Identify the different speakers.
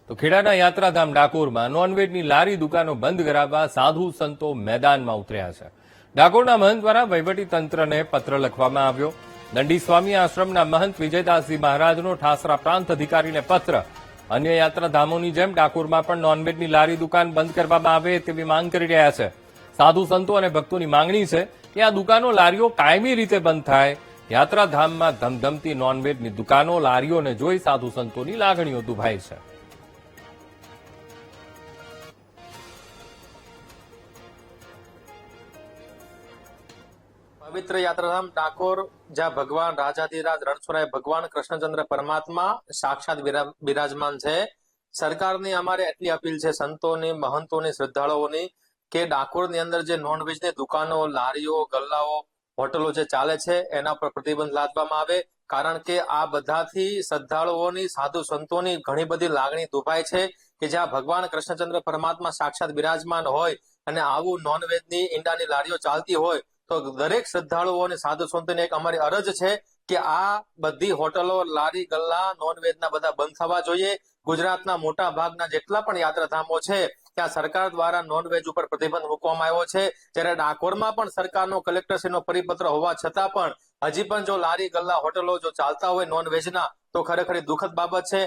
Speaker 1: તો ખેડાના યાત્રાધામ ડાકોરમાં નોનવેજની લારી દુકાનો બંધ કરાવવા સાધુ સંતો મેદાનમાં ઉતર્યા છે. ડાકોરના મહંત દ્વારા વહીવટી તંત્રને પત્ર લખવામાં આવ્યો. દંડી સ્વામી આશ્રમના મહંત વિજયદાસજી મહારાજનો ઠાસરા પ્રાંત અધિકારીને પત્ર. અન્ય યાત્રાધામોની જેમ ડાકોરમાં પણ નોનવેજની લારી દુકાન બંધ કરવામાં આવે તેવી માંગ કરી રહ્યા છે. સાધુ સંતો અને ભક્તોની માંગણી છે કે આ દુકાનો લારીઓ કાયમી રીતે બંધ થાય. યાત્રાધામમાં ધમધમતી નોનવેજની દુકાનો લારીઓને જોઈ સાધુ સંતોની લાગણીઓ દુભાઈ છે.
Speaker 2: પવિત્ર યાત્રાધામ ડાકોર, જ્યાં ભગવાન રાજાધિરાજ રણછોડરાય ભગવાન કૃષ્ણચંદ્ર પરમાત્મા સાક્ષાત બિરાજમાન છે. સરકારની અમારે એટલી અપીલ છે, સંતોની, મહંતોની, શ્રદ્ધાળુઓની, કે ડાકોરની અંદર જે નોનવેજની દુકાનો, લારીઓ, ગલ્લાઓ, હોટલો જે ચાલે છે એના પર પ્રતિબંધ લાદવામાં આવે. કારણ કે આ બધાથી શ્રદ્ધાળુઓની, સાધુ સંતોની ઘણી બધી લાગણી દુભાય છે કે જ્યાં ભગવાન કૃષ્ણચંદ્ર પરમાત્મા સાક્ષાત બિરાજમાન હોય અને આવું નોનવેજની ઈંડાની લારીઓ ચાલતી હોય તો દરેક શ્રદ્ધાળુઓ અને સાધુ સંતોને એક અમારી અરજ છે કે આ બધી હોટલો, લારી, ગલ્લા, નોનવેજના બધા બંધ થવા જોઈએ. ગુજરાતના મોટા ભાગના જેટલા પણ યાત્રાધામો છે ત્યાં સરકાર દ્વારા નોનવેજ ઉપર પ્રતિબંધ મૂકવામાં આવ્યો છે. જ્યારે ડાકોરમાં પણ સરકારનો, કલેક્ટરશ્રીનો પરિપત્ર હોવા છતાં પણ હજી પણ જો લારી, ગલ્લા, હોટલો જો ચાલતા હોય નોનવેજના તો ખરેખર દુઃખદ બાબત છે.